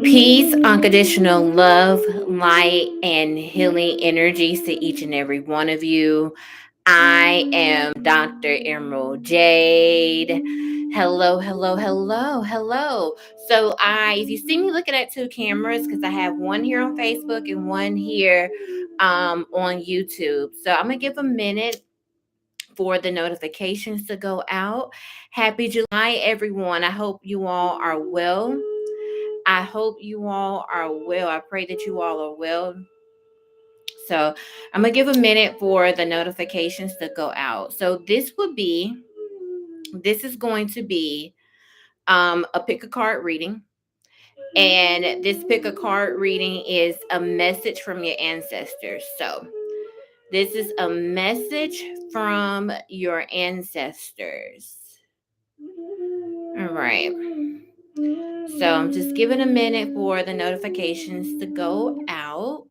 Peace, unconditional love, light, and healing energies to each and every one of you. I am Dr. Emerald Jade. Hello, hello, hello, hello. If you see me looking at two cameras, because I have one here on Facebook and one here on YouTube. So I'm gonna give a minute for the notifications to go out. Happy July, everyone. I hope you all are well. I hope you all are well. I pray that you all are well. So I'm going to give a minute for the notifications to go out. So this is going to be a pick a card reading. And this pick a card reading is a message from your ancestors. So this is a message from your ancestors. All right. So I'm just giving a minute for the notifications to go out.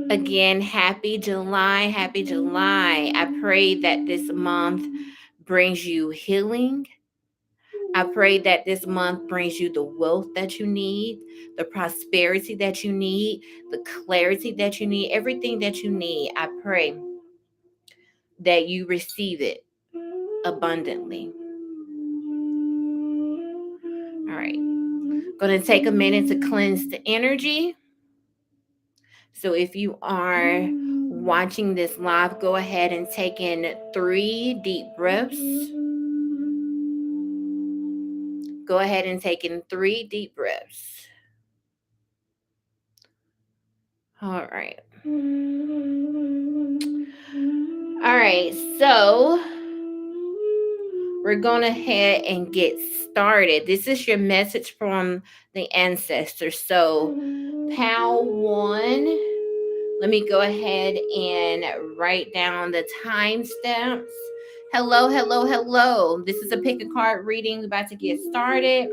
Again, happy July. Happy July. I pray that this month brings you healing. I pray that this month brings you the wealth that you need, the prosperity that you need, the clarity that you need, everything that you need. I pray that you receive it abundantly. All right. Going to take a minute to cleanse the energy. So if you are watching this live, go ahead and take in 3 deep breaths. Go ahead and take in 3 deep breaths. All right. All right. So we're going ahead and get started. This is your message from the ancestors. So, PAL 1. Let me go ahead and write down the timestamps. Hello, hello, hello. This is a pick a card reading. We're about to get started.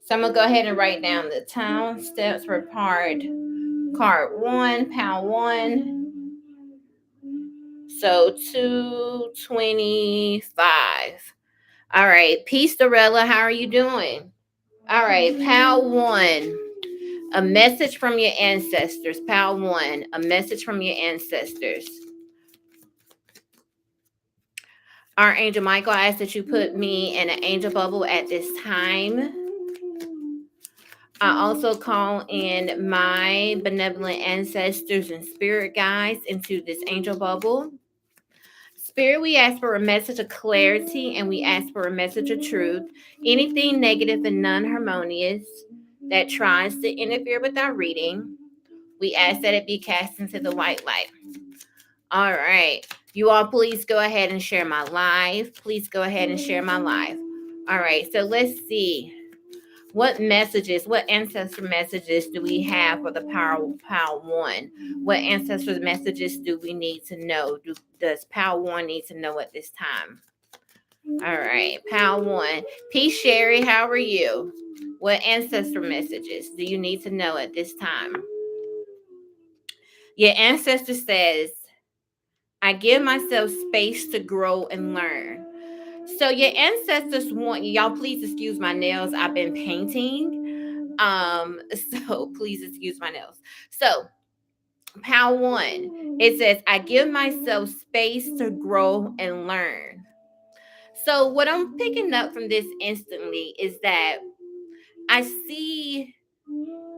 So I'm going to go ahead and write down the timestamps for card 1, PAL 1. So 225. All right. Peace, Dorella. How are you doing? All right. PAL 1. A message from your ancestors. PAL 1. A message from your ancestors. Archangel Michael, I ask that you put me in an angel bubble at this time. I also call in my benevolent ancestors and spirit guides into this angel bubble. Spirit, we ask for a message of clarity and we ask for a message of truth. Anything negative and non-harmonious that tries to interfere with our reading, we ask that it be cast into the white light. All right. You all please go ahead and share my live. Please go ahead and share my live. All right. So let's see. What ancestor messages do we have for the PAL 1? What ancestor messages do we need to know? Does PAL 1 need to know at this time? All right, PAL 1. Peace, Sherry. How are you? What ancestor messages do you need to know at this time? Your ancestor says, I give myself space to grow and learn. So your ancestors want you. Y'all, please excuse my nails. I've been painting. So please excuse my nails. So PAL 1, it says, I give myself space to grow and learn. So what I'm picking up from this instantly is that I see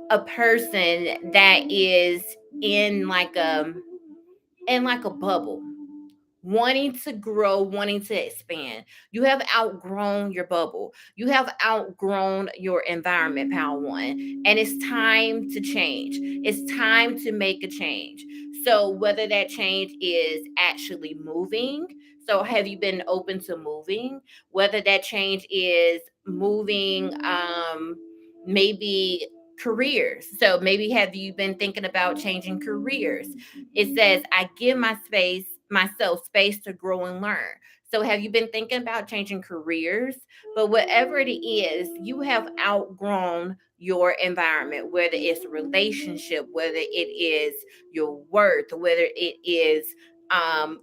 a person that is in like a bubble, wanting to grow, wanting to expand. You have outgrown your bubble. You have outgrown your environment, PAL 1. And it's time to change. It's time to make a change. So whether that change is actually moving. So have you been open to moving? Whether that change is moving, maybe careers. So maybe have you been thinking about changing careers? It says, I give myself space to grow and learn. So have you been thinking about changing careers? But whatever it is, you have outgrown your environment, whether it's a relationship, whether it is your worth, whether it is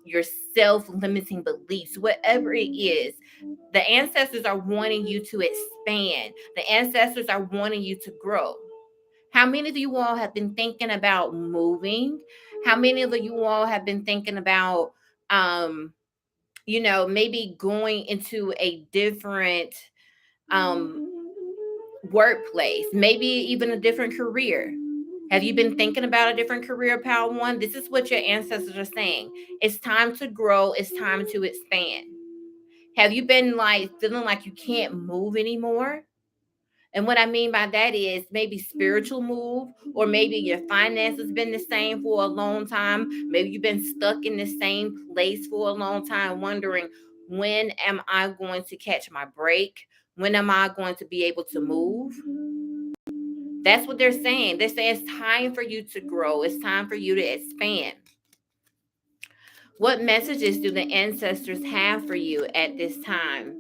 your self-limiting beliefs, whatever it is, The ancestors are wanting you to expand. The ancestors are wanting you to grow. How many of you all have been thinking about moving? How many of you all have been thinking about, maybe going into a different um, workplace, maybe even a different career? Have you been thinking about a different career, Power One? This is what your ancestors are saying. It's time to grow. It's time to expand. Have you been like feeling like you can't move anymore? And what I mean by that is maybe spiritual move, or maybe your finances been the same for a long time. Maybe you've been stuck in the same place for a long time, wondering, when am I going to catch my break? When am I going to be able to move? That's what they're saying. They're saying it's time for you to grow. It's time for you to expand. What messages do the ancestors have for you at this time?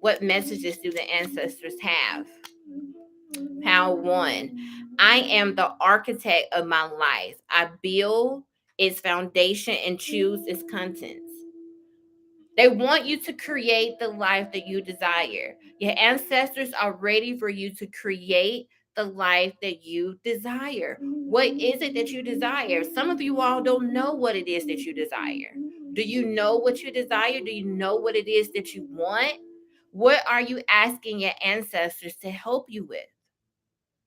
What messages do the ancestors have? Power One. I am the architect of my life. I build its foundation and choose its contents. They want you to create the life that you desire. Your ancestors are ready for you to create the life that you desire. What is it that you desire? Some of you all don't know what it is that you desire. Do you know what you desire? Do you know what it is that you want? What are you asking your ancestors to help you with?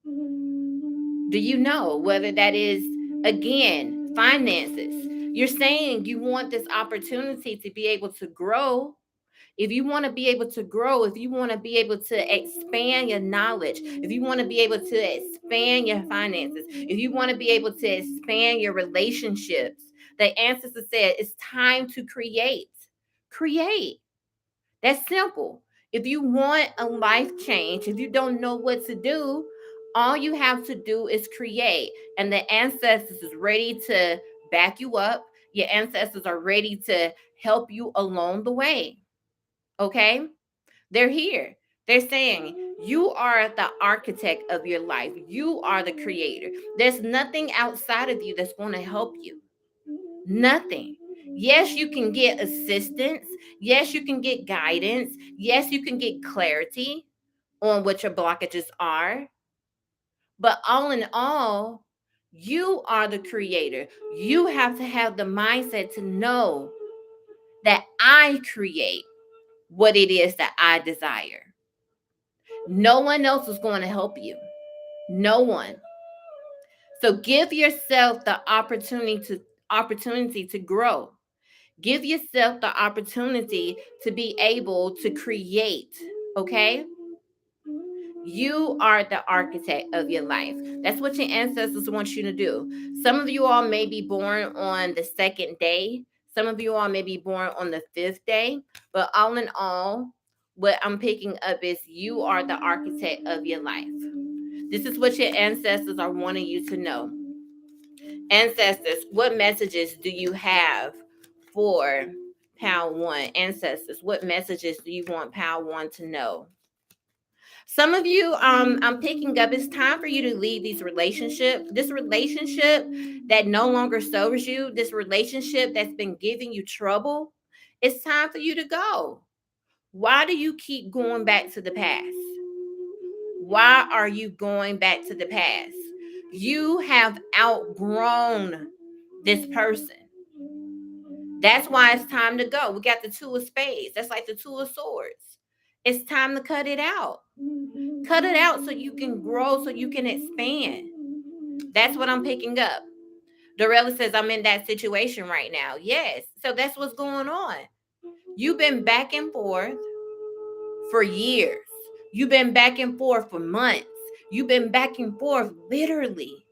Do you know whether that is, again, finances? You're saying you want this opportunity to be able to grow. If you want to be able to grow, if you want to be able to expand your knowledge, if you want to be able to expand your finances, if you want to be able to expand your relationships, the ancestor said it's time to create. Create. That's simple. If you want a life change, if you don't know what to do, all you have to do is create. And the ancestors is ready to back you up. Your ancestors are ready to help you along the way. Okay? They're here. They're saying you are the architect of your life. You are the creator. There's nothing outside of you that's going to help you. Nothing. Yes, you can get assistance. Yes, you can get guidance. Yes, you can get clarity on what your blockages are. But all in all, you are the creator. You have to have the mindset to know that I create what it is that I desire. No one else is going to help you. No one. So give yourself the opportunity to grow. Give yourself the opportunity to be able to create, okay? You are the architect of your life. That's what your ancestors want you to do. Some of you all may be born on the second day. Some of you all may be born on the fifth day. But all in all, what I'm picking up is you are the architect of your life. This is what your ancestors are wanting you to know. Ancestors, what messages do you have for Power One? Ancestors, what messages do you want Power One to know? Some of you, I'm picking up, it's time for you to leave this relationship that no longer serves you, this relationship that's been giving you trouble. It's time for you to go. Why do you keep going back to the past? Why are you going back to the past? You have outgrown this person. That's why it's time to go. We got the Two of Spades. That's like the Two of Swords. It's time to cut it out. Cut it out so you can grow, so you can expand. That's what I'm picking up. Dorella says, I'm in that situation right now. Yes. So that's what's going on. You've been back and forth for years. You've been back and forth for months. You've been back and forth literally.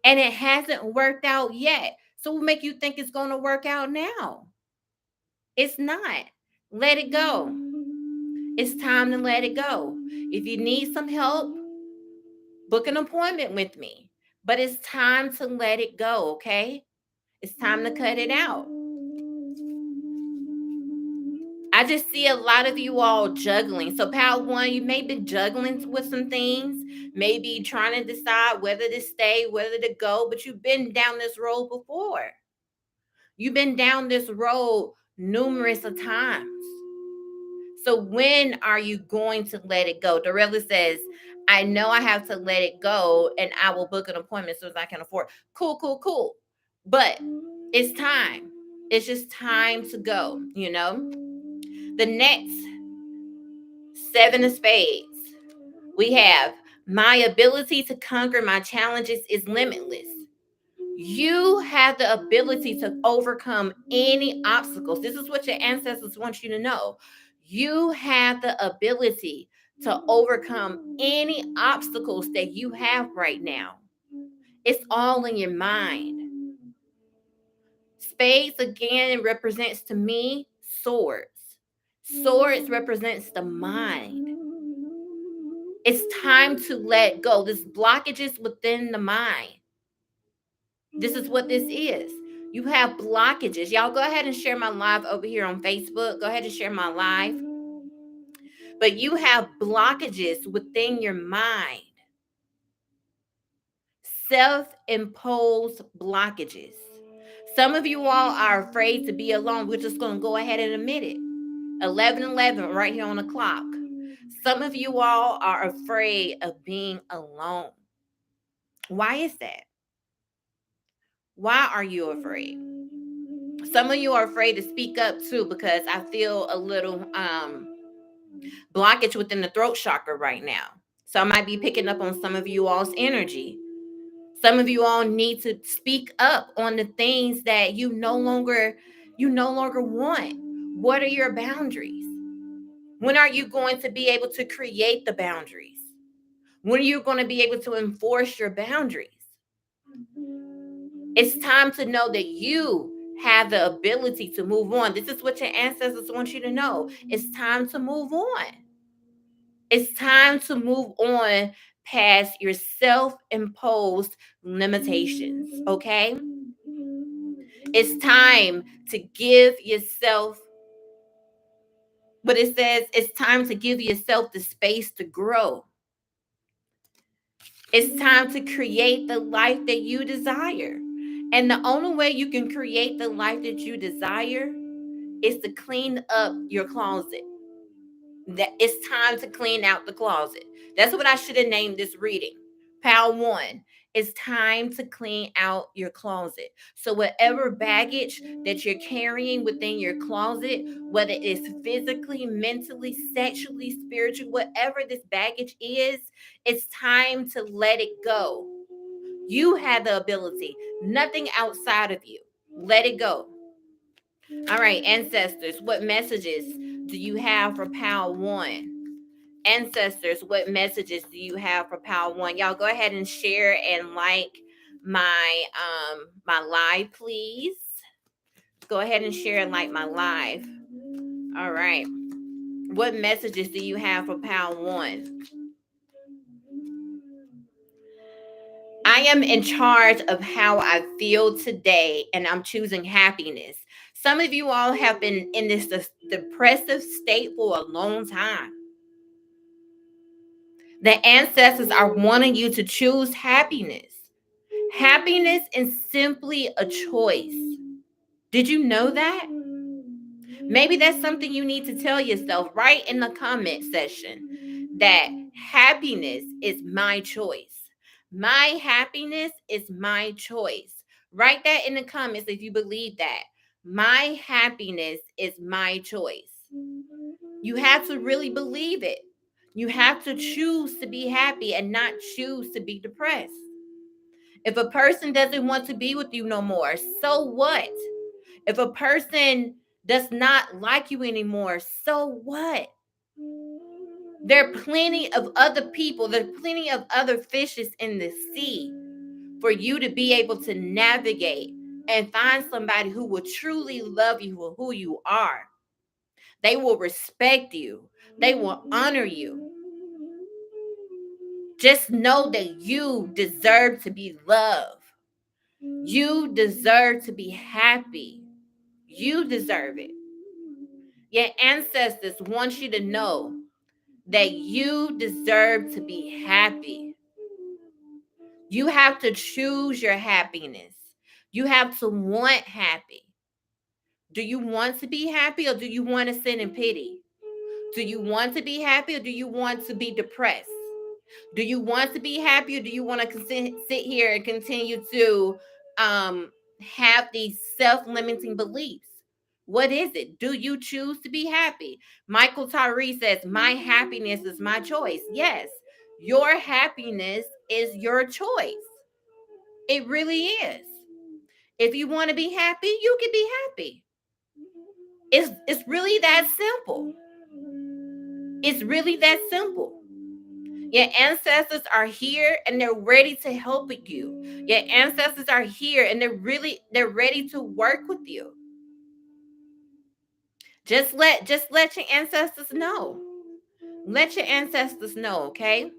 And it hasn't worked out yet. So what make you think it's going to work out now? It's not. Let it go. It's time to let it go. If you need some help, book an appointment with me. But it's time to let it go, okay? It's time to cut it out. I just see a lot of you all juggling. So, Power One, you may be juggling with some things, maybe trying to decide whether to stay, whether to go, but you've been down this road before. You've been down this road numerous of times. So when are you going to let it go? Dorella says, I know I have to let it go and I will book an appointment as soon as I can afford. Cool, cool, cool. But it's time. It's just time to go, you know? The next 7 of spades, we have my ability to conquer my challenges is limitless. You have the ability to overcome any obstacles. This is what your ancestors want you to know. You have the ability to overcome any obstacles that you have right now. It's all in your mind. Spades again represents to me swords. Swords represents the mind. It's time to let go. This blockages within the mind. This is what this is. You have blockages. Y'all go ahead and share my live over here on Facebook. Go ahead and share my live. But you have blockages within your mind. Self-imposed blockages. Some of you all are afraid to be alone. We're just going to go ahead and admit it. 11:11 right here on the clock. Some of you all are afraid of being alone. Why is that? Why are you afraid? Some of you are afraid to speak up too, because I feel a little blockage within the throat chakra right now. So I might be picking up on some of you all's energy. Some of you all need to speak up on the things that you no longer want. What are your boundaries? When are you going to be able to create the boundaries? When are you going to be able to enforce your boundaries? It's time to know that you have the ability to move on. This is what your ancestors want you to know. It's time to move on. It's time to move on past your self-imposed limitations, okay? It's time to give yourself, but it says it's time to give yourself the space to grow. It's time to create the life that you desire. And the only way you can create the life that you desire is to clean up your closet. That it's time to clean out the closet. That's what I should have named this reading. Pile 1. It's time to clean out your closet. So whatever baggage that you're carrying within your closet, whether it's physically, mentally, sexually, spiritually, whatever this baggage is, it's time to let it go. You have the ability, nothing outside of you. Let it go. All right, ancestors, what messages do you have for Pile 1? Ancestors, what messages do you have for Pile 1? Y'all go ahead and share and like my my live, please. Go ahead and share and like my live. All right. What messages do you have for Pile 1? I am in charge of how I feel today, and I'm choosing happiness. Some of you all have been in this depressive state for a long time. The ancestors are wanting you to choose happiness. Happiness is simply a choice. Did you know that? Maybe that's something you need to tell yourself right in the comment section, that happiness is my choice. My happiness is my choice. Write that in the comments if you believe that. My happiness is my choice. You have to really believe it. You have to choose to be happy and not choose to be depressed. If a person doesn't want to be with you no more, so what? If a person does not like you anymore, so what? There are plenty of other people, there's plenty of other fishes in the sea for you to be able to navigate and find somebody who will truly love you for who you are. They will respect you. They will honor you. Just know that you deserve to be loved. You deserve to be happy. You deserve it. Your ancestors want you to know that you deserve to be happy. You have to choose your happiness. You have to want happy. Do you want to be happy, or do you want to sit in pity? Do you want to be happy or do you want to be depressed? Do you want to be happy or do you want to sit here and continue to have these self-limiting beliefs? What is it? Do you choose to be happy? Michael Tyree says, my happiness is my choice. Yes, your happiness is your choice. It really is. If you want to be happy, you can be happy. It's really that simple. It's really that simple. Your ancestors are here and they're ready to help you. Your ancestors are here and they're ready to work with you. Just let your ancestors know. Let your ancestors know, okay?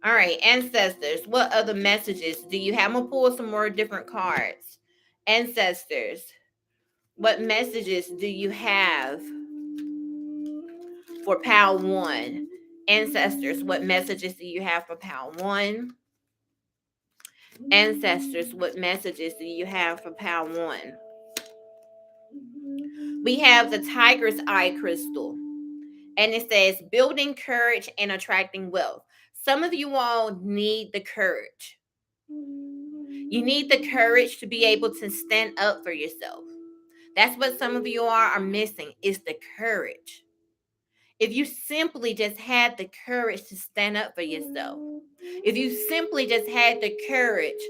All right, ancestors, what other messages do you have? I'm gonna pull some more different cards. Ancestors, what messages do you have for Pile 1? Ancestors, what messages do you have for Pile 1? Ancestors, what messages do you have for Pile 1? We have the Tiger's Eye Crystal, and it says building courage and attracting wealth. Some of you all need the courage. You need the courage to be able to stand up for yourself. That's what some of you are missing, is the courage. If you simply just had the courage to stand up for yourself, if you simply just had the courage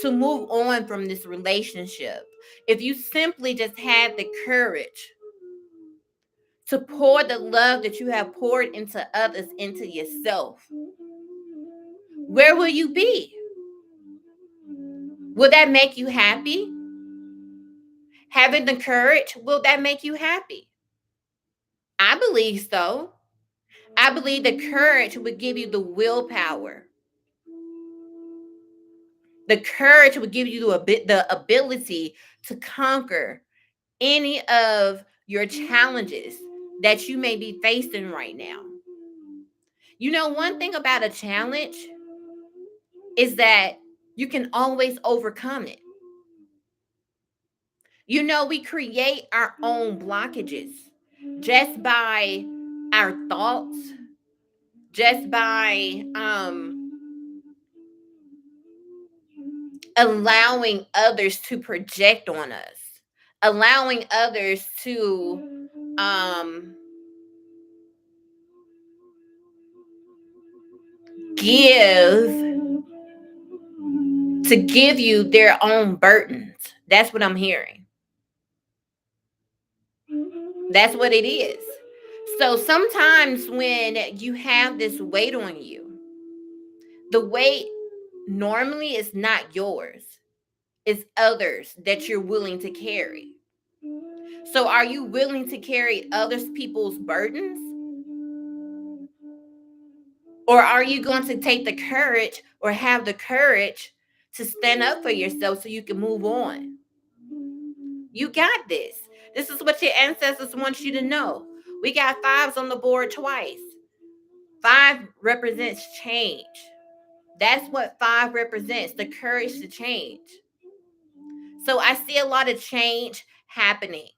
to move on from this relationship, if you simply just had the courage to pour the love that you have poured into others into yourself, where will you be? Will that make you happy? Having the courage, will that make you happy? I believe so. I believe the courage would give you the willpower. The courage would give you the ability to conquer any of your challenges that you may be facing right now. You know, one thing about a challenge is that you can always overcome it. You know, we create our own blockages just by our thoughts, just by allowing others to project on us, allowing others to give you their own burdens. That's what I'm hearing. That's what it is. So sometimes when you have this weight on you, the weight normally is not yours. It's others that you're willing to carry. So are you willing to carry others people's burdens? Or are you going to take the courage or have the courage to stand up for yourself so you can move on? You got this. This is what your ancestors want you to know. We got 5s on the board twice. 5 represents change. That's what 5 represents, the courage to change. So I see a lot of change happening.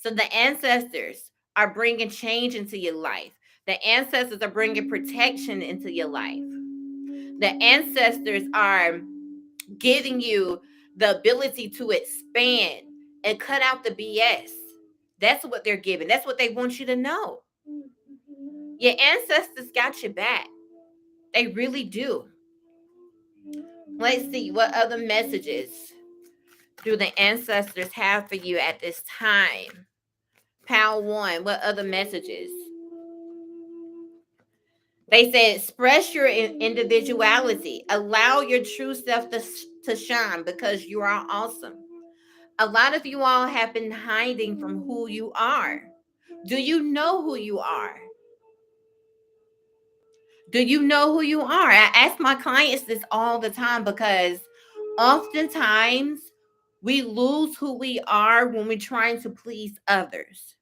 So the ancestors are bringing change into your life. The ancestors are bringing protection into your life. The ancestors are giving you the ability to expand and cut out the BS. That's what they're giving. That's what they want you to know. Your ancestors got your back. They really do. Let's see, what other messages do the ancestors have for you at this time? Pile 1, what other messages? They say express your individuality. Allow your true self to shine because you are awesome. A lot of you all have been hiding from who you are. Do you know who you are? Do you know who you are? I ask my clients this all the time because oftentimes we lose who we are when we're trying to please others.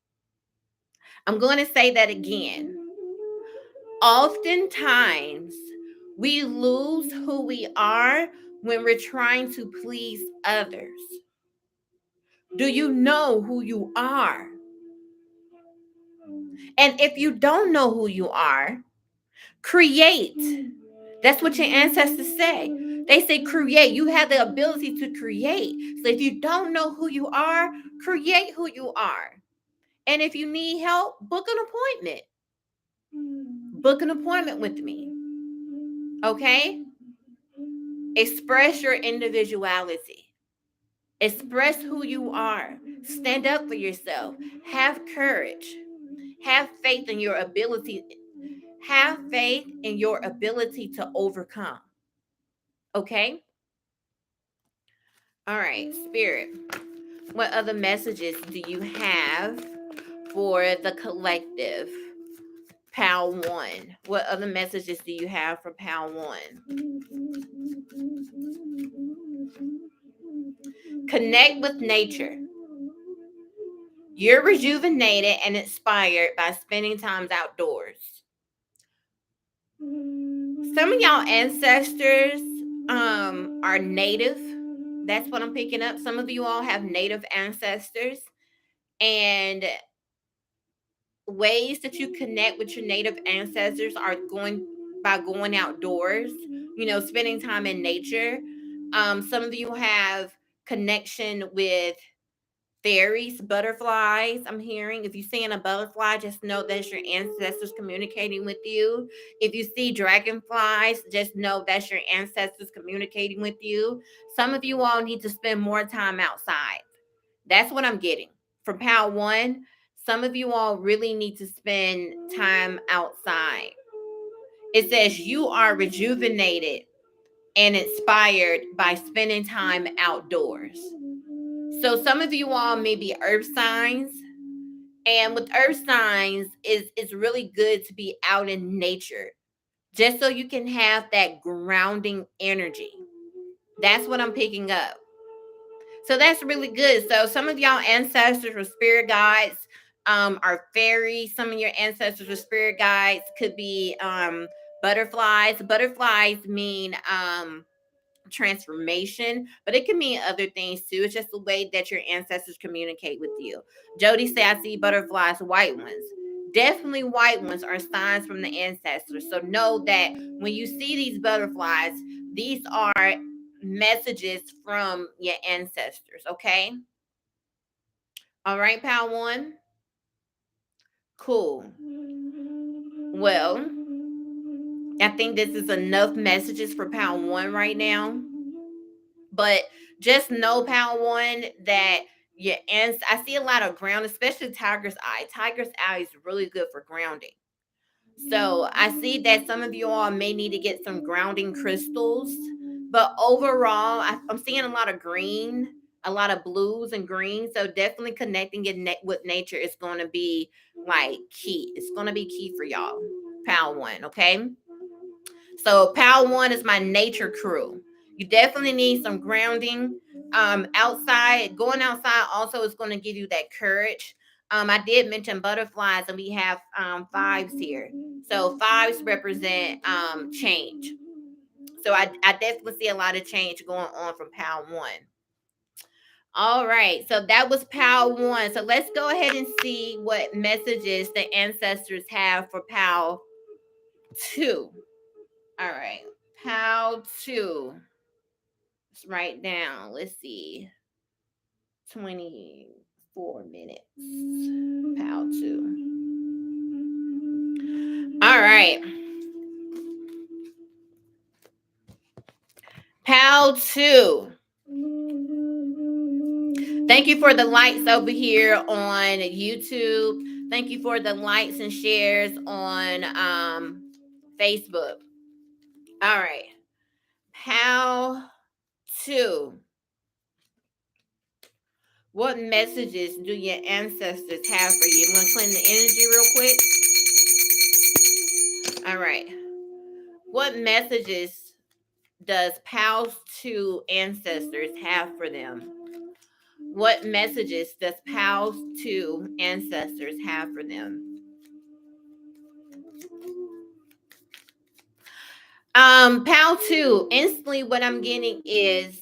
I'm going to say that again. Oftentimes we lose who we are when we're trying to please others. Do you know who you are? And if you don't know who you are, create. That's what your ancestors say. They say create. You have the ability to create. So if you don't know who you are, create who you are. And if you need help, book an appointment. Book an appointment with me. Okay? Express your individuality. Express who you are. Stand up for yourself. Have courage. Have faith in your ability. Have faith in your ability to overcome. Okay? All right, Spirit. What other messages do you have for the collective? Pal 1. What other messages do you have for Pal 1? Connect with nature. You're rejuvenated and inspired by spending time outdoors. Some of y'all ancestors are native. That's what I'm picking up. Some of you all have native ancestors, and ways that you connect with your native ancestors are going outdoors, spending time in nature. Some of you have connection with fairies, butterflies. I'm hearing, if you're seeing a butterfly, just know that's your ancestors communicating with you. If you see dragonflies, just know that's your ancestors communicating with you. Some of you all need to spend more time outside. That's what I'm getting from Pal 1. Some of you all really need to spend time outside. It says you are rejuvenated and inspired by spending time outdoors. So some of you all may be earth signs. And with earth signs, it's really good to be out in nature, just so you can have that grounding energy. That's what I'm picking up. So that's really good. So some of y'all ancestors or spirit guides are fairies. Some of your ancestors or spirit guides could be butterflies. Butterflies mean transformation, but it can mean other things too. It's just the way that your ancestors communicate with you. Jody said, I see butterflies, white ones. Definitely white ones are signs from the ancestors. So know that when you see these butterflies, these are messages from your ancestors, okay? All right, Pal 1? Cool. Well, I think this is enough messages for Pal 1 right now. But just know, Pal 1, that I see a lot of ground, especially tiger's eye. Tiger's eye is really good for grounding. So I see that some of you all may need to get some grounding crystals. But overall, I'm seeing a lot of green, a lot of blues and greens. So definitely connecting it with nature is going to be like key. It's going to be key for y'all. Pal 1, okay? So Pal 1 is my nature crew. You definitely need some grounding. Outside, going outside also is going to give you that courage. I did mention butterflies, and we have 5s here. So 5s represent change. So I definitely see a lot of change going on from Pal 1. All right, so that was Pal 1. So let's go ahead and see what messages the ancestors have for Pal 2. All right, Pal 2. Let's write down. Let's see. 24 minutes. Pal 2. All right. Pal 2. Thank you for the likes over here on YouTube. Thank you for the likes and shares on Facebook. All right. Pal 2. What messages do your ancestors have for you? I'm going to clean the energy real quick. All right. What messages does Pal 2 ancestors have for them? What messages does Pal 2 ancestors have for them? Pal 2, instantly what I'm getting is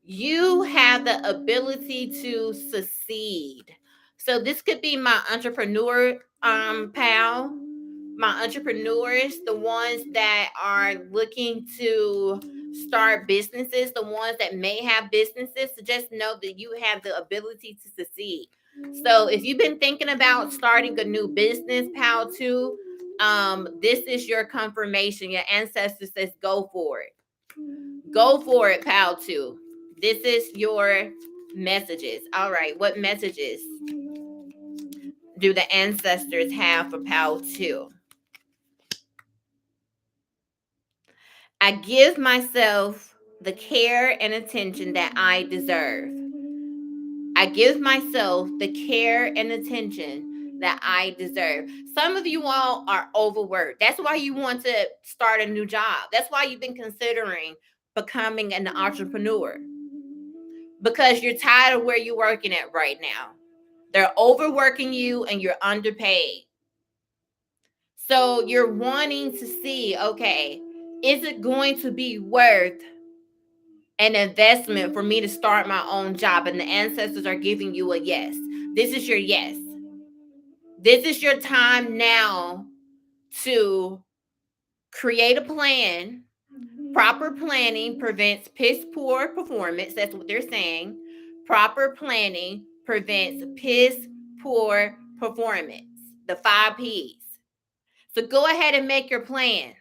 you have the ability to succeed. So this could be my entrepreneur pal, my entrepreneurs, the ones that are looking to start businesses, the ones that may have businesses. So just know that you have the ability to succeed. So if you've been thinking about starting a new business, pal, too, this is your confirmation. Your ancestor says go for it. Go for it, pal, too. This is your messages. All right, what messages do the ancestors have for pal 2? I give myself the care and attention that I deserve. I give myself the care and attention that I deserve. Some of you all are overworked. That's why you want to start a new job. That's why you've been considering becoming an entrepreneur, because you're tired of where you're working at right now. They're overworking you and you're underpaid. So you're wanting to see, okay, is it going to be worth an investment for me to start my own job? And the ancestors are giving you a yes. This is your yes. This is your time now to create a plan. Proper planning prevents piss poor performance. That's what they're saying. Proper planning prevents piss poor performance. The 5 P's. So go ahead and make your plan.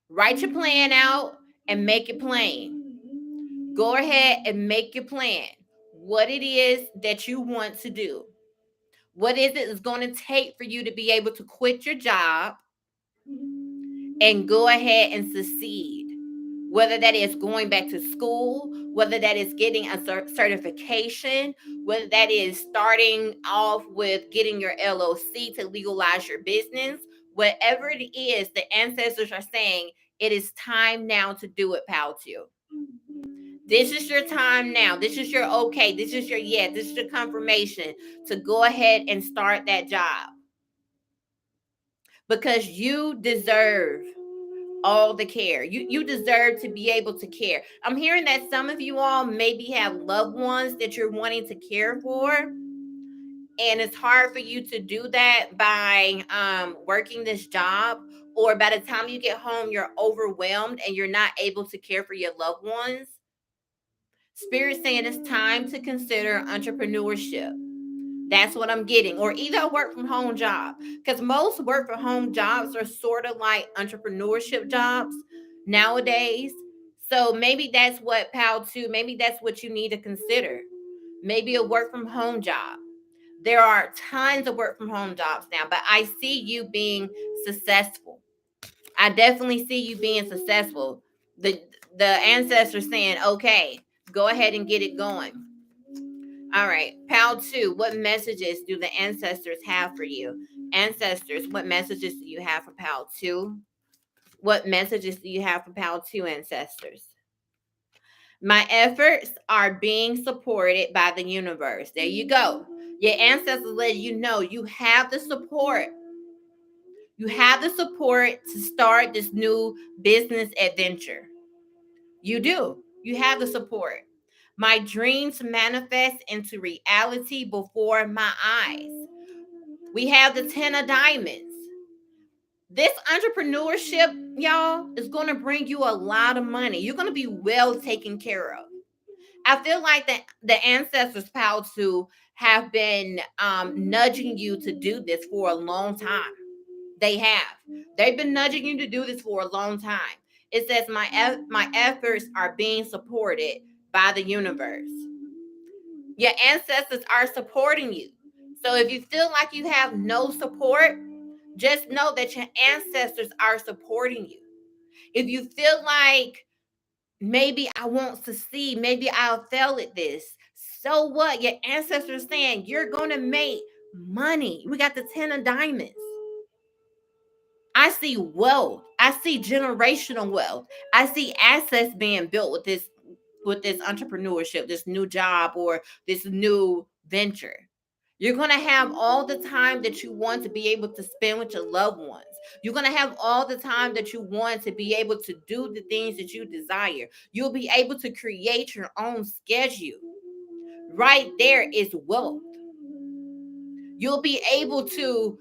Write your plan out and make it plain. Go ahead and make your plan. What it is that you want to do. What is it that's going to take for you to be able to quit your job and go ahead and succeed? Whether that is going back to school, whether that is getting a certification, whether that is starting off with getting your LLC to legalize your business, whatever it is, the ancestors are saying it is time now to do it, pal, too. This is your time now. This is your okay. This is your yes. This is your confirmation to go ahead and start that job, because you deserve all the care. You deserve to be able to care. I'm hearing that some of you all maybe have loved ones that you're wanting to care for, and it's hard for you to do that by working this job, or by the time you get home you're overwhelmed and you're not able to care for your loved ones. Spirit saying it's time to consider entrepreneurship. That's what I'm getting. Or either a work from home job, because most work from home jobs are sort of like entrepreneurship jobs nowadays. So maybe that's what, pal, too, maybe that's what you need to consider. Maybe a work from home job. There are tons of work from home jobs now, but I see you being successful. I definitely see you being successful. The ancestors saying, okay, go ahead and get it going. All right, pal 2, what messages do the ancestors have for you? Ancestors, what messages do you have for pal 2? What messages do you have for pal 2, ancestors? My efforts are being supported by the universe. There you go. Your ancestors let you know you have the support. You have the support to start this new business adventure. You do. You have the support. My dreams manifest into reality before my eyes. We have the 10 of diamonds. This entrepreneurship, y'all, is going to bring you a lot of money. You're going to be well taken care of. I feel like the ancestors, pal, to have been nudging you to do this for a long time. They have. They've been nudging you to do this for a long time. It says my efforts are being supported by the universe. Your ancestors are supporting you. So if you feel like you have no support, just know that your ancestors are supporting you. If you feel like maybe I won't succeed, maybe I'll fail at this, so what? Your ancestors saying you're going to make money. We got the 10 of diamonds. I see wealth. I see generational wealth. I see assets being built with this entrepreneurship, this new job, or this new venture. You're going to have all the time that you want to be able to spend with your loved ones. You're going to have all the time that you want to be able to do the things that you desire. You'll be able to create your own schedule. Right there is wealth. You'll be able to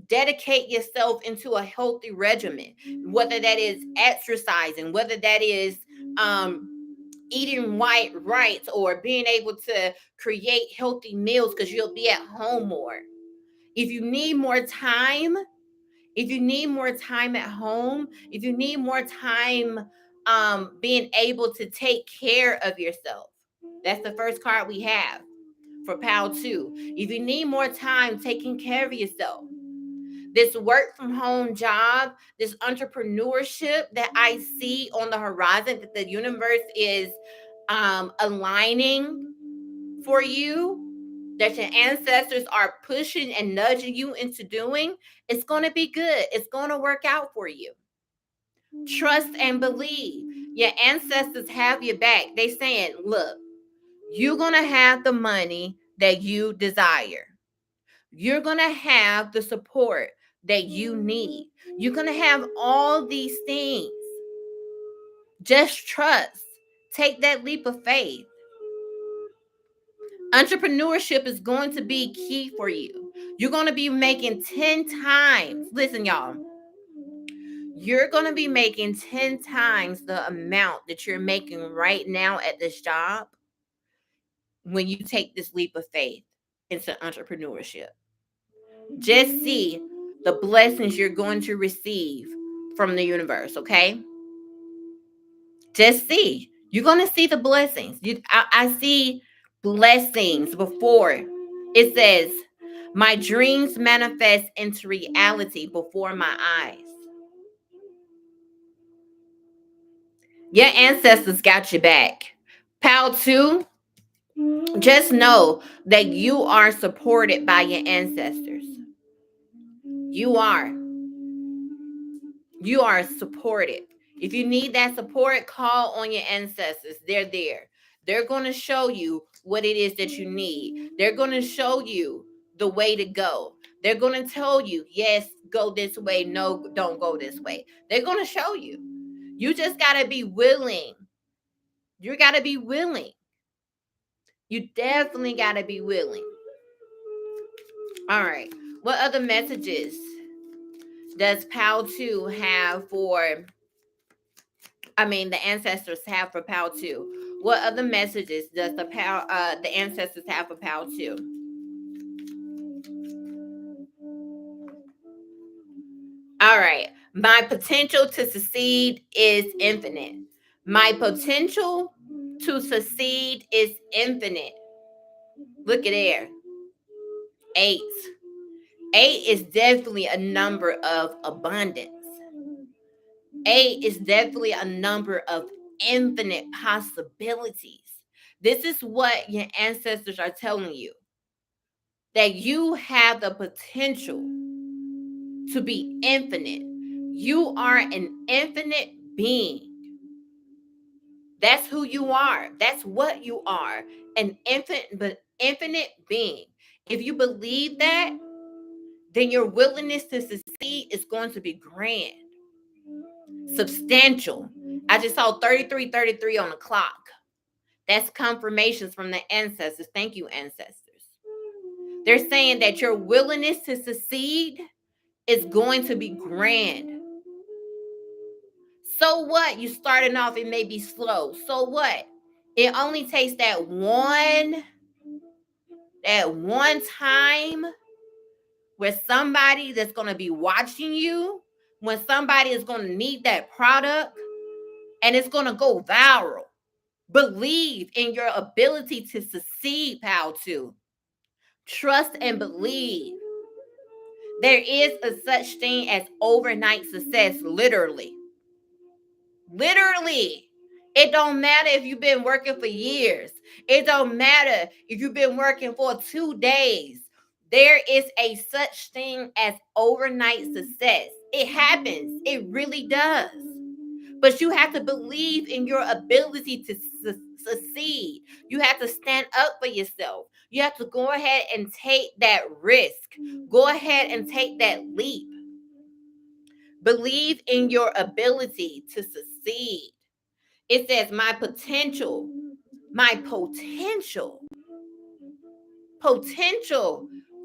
dedicate yourself into a healthy regimen, whether that is exercising, whether that is eating white rice, or being able to create healthy meals because you'll be at home more. If you need more time, if you need more time at home, if you need more time being able to take care of yourself, that's the first card we have for pile 2. If you need more time taking care of yourself, this work from home job, this entrepreneurship that I see on the horizon, that the universe is aligning for you, that your ancestors are pushing and nudging you into doing, it's going to be good. It's going to work out for you. Trust and believe. Your ancestors have your back. They saying, look, you're going to have the money that you desire. You're going to have the support that you need. You're going to have all these things. Just trust. Take that leap of faith. Entrepreneurship is going to be key for you. You're going to be making 10 times. Listen, y'all. You're going to be making 10 times the amount that you're making right now at this job when you take this leap of faith into entrepreneurship. Just see the blessings you're going to receive from the universe, okay? Just see. You're going to see the blessings. I see blessings before. It says, my dreams manifest into reality before my eyes. Your ancestors got your back. Pal 2, just know that you are supported by your ancestors. You are. You are supported. If you need that support, call on your ancestors. They're there. They're going to show you what it is that you need. They're going to show you the way to go. They're going to tell you, yes, go this way. No, don't go this way. They're going to show you. You just got to be willing. You got to be willing. You definitely got to be willing. All right. What other messages does PAL 2 have for, the ancestors have for PAL 2? What other messages does the ancestors have for PAL 2? All right. My potential to succeed is infinite. My potential to succeed is infinite. Look at there. 8. 8 is definitely a number of abundance. 8 is definitely a number of infinite possibilities. This is what your ancestors are telling you. That you have the potential to be infinite. You are an infinite being. That's who you are. That's what you are. An infinite being. If you believe that, then your willingness to succeed is going to be grand. Substantial. I just saw 3333 on the clock. That's confirmations from the ancestors. Thank you, ancestors. They're saying that your willingness to succeed is going to be grand. So what? You starting off, it may be slow. So what? It only takes that one time where somebody that's going to be watching you, when somebody is going to need that product, and it's going to go viral. Believe in your ability to succeed, PAL 2. Trust and believe. There is a such thing as overnight success, literally. Literally. It don't matter if you've been working for years. It don't matter if you've been working for 2 days. There is a such thing as overnight success. It happens. It really does. But you have to believe in your ability to succeed. You have to stand up for yourself. You have to go ahead and take that risk. Go ahead and take that leap. Believe in your ability to succeed. It says my potential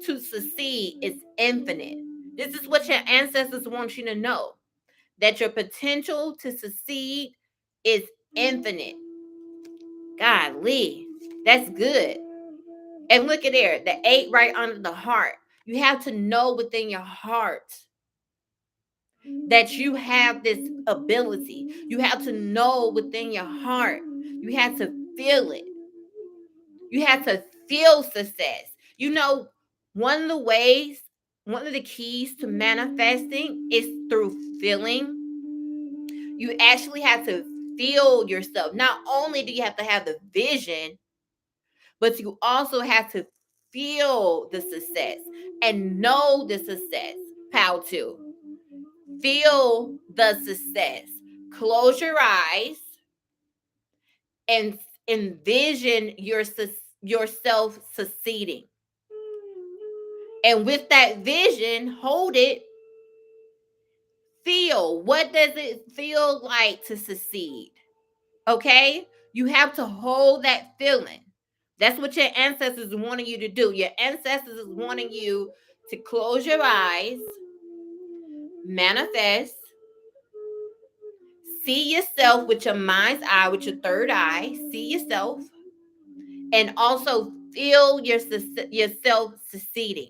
to succeed is infinite. This is what your ancestors want you to know, that your potential to succeed is infinite. Golly, that's good. And look at there, the 8 right under the heart. You have to know within your heart that you have this ability. You have to know within your heart. You have to feel it. You have to feel success. You know, one of the ways, one of the keys to manifesting is through feeling. You actually have to feel yourself. Not only do you have to have the vision, but you also have to feel the success and know the success. Pow 2. Feel the success. Close your eyes and envision yourself succeeding. And with that vision, hold it. Feel. What does it feel like to succeed? Okay? You have to hold that feeling. That's what your ancestors are wanting you to do. Your ancestors is wanting you to close your eyes, manifest, see yourself with your mind's eye, with your third eye, see yourself, and also feel yourself succeeding.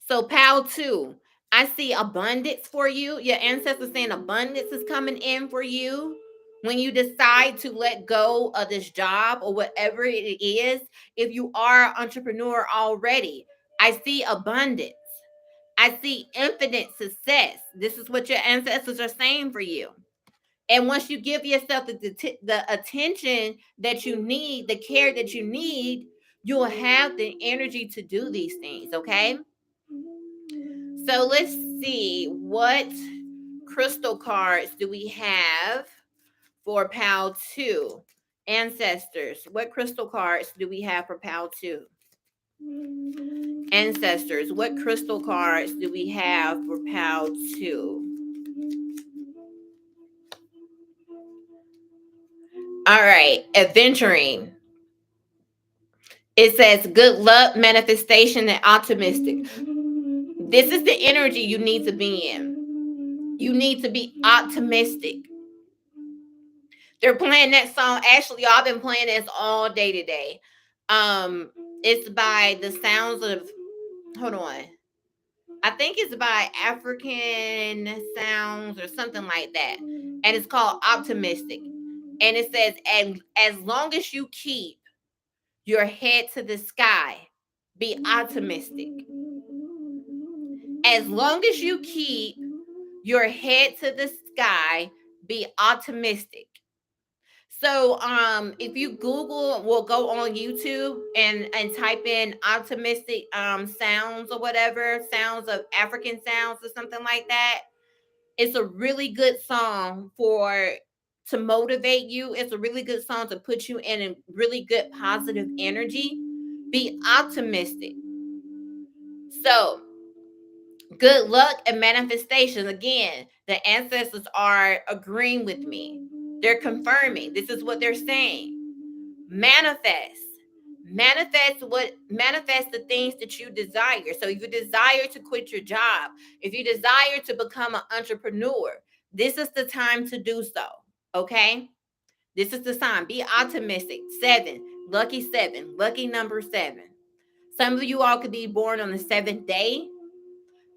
So, pal 2, I see abundance for you. Your ancestors saying abundance is coming in for you. When you decide to let go of this job or whatever it is, if you are an entrepreneur already, I see abundance. I see infinite success. This is what your ancestors are saying for you. And once you give yourself the attention that you need, the care that you need, you'll have the energy to do these things, okay? So let's see, what crystal cards do we have for PAL 2? Ancestors, what crystal cards do we have for PAL 2? Ancestors, what crystal cards do we have for PAL 2? All right, adventuring. It says good luck, manifestation, and optimistic. This is the energy you need to be in. You need to be optimistic. They're playing that song. Actually, y'all been playing this all day today. It's by the sounds of, hold on. I think it's by African Sounds or something like that. And it's called Optimistic. And it says, and as long as you keep your head to the sky, be optimistic. As long as you keep your head to the sky, be optimistic. So if you Google, we'll go on YouTube and type in optimistic sounds or whatever, sounds of African sounds or something like that. It's a really good song to motivate you. It's a really good song to put you in a really good positive energy. Be optimistic. So good luck and manifestation. Again, the ancestors are agreeing with me. They're confirming. This is what they're saying. Manifest the things that you desire. So if you desire to quit your job, if you desire to become an entrepreneur, this is the time to do so. Okay, this is the time. Be optimistic. 7, lucky 7, lucky number 7. Some of you all could be born on the 7th day.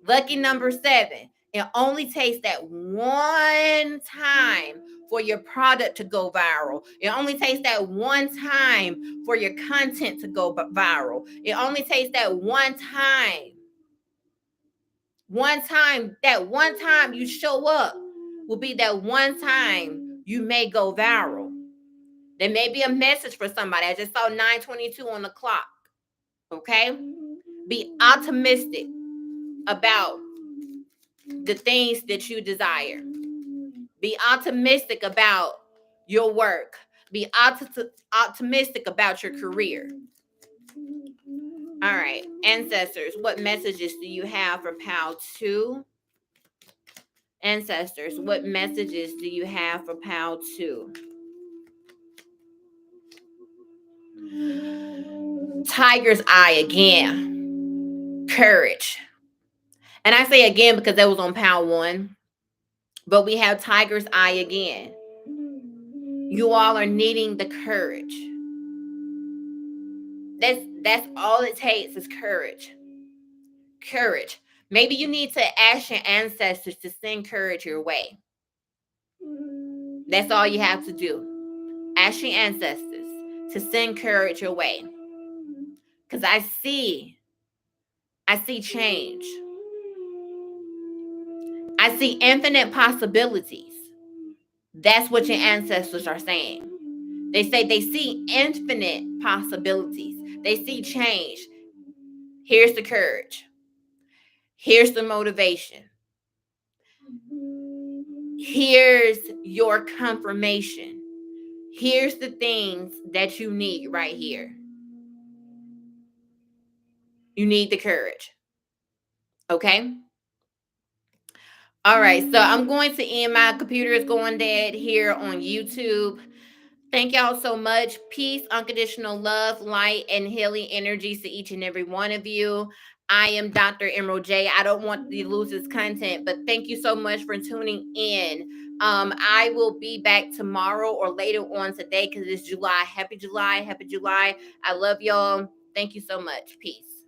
Lucky number 7. It only takes that one time for your product to go viral. It only takes that one time for your content to go viral. It only takes that one time. That one time you show up will be that one time you may go viral. There may be a message for somebody. I just saw 9:22 on the clock. Okay? Be optimistic about the things that you desire. Be optimistic about your work. Be optimistic about your career. All right, ancestors, what messages do you have for PAL 2? Ancestors, what messages do you have for PAL 2? Tiger's eye again. Courage. And I say again because that was on pound 1. But we have tiger's eye again. You all are needing the courage. That's all it takes is courage. Courage. Maybe you need to ask your ancestors to send courage your way. That's all you have to do. Ask your ancestors to send courage your way. Because I see change. I see infinite possibilities. That's what your ancestors are saying. They say they see infinite possibilities. They see change. Here's the courage. Here's the motivation. Here's your confirmation. Here's the things that you need right here. You need the courage. Okay? All right, so I'm going to end. My computer is going dead here on YouTube. Thank y'all so much. Peace, unconditional love, light, and healing energies to each and every one of you. I am Dr. Emerald J. I don't want to lose this content, but thank you so much for tuning in. I will be back tomorrow or later on today because it's July. Happy July. Happy July. I love y'all. Thank you so much. Peace.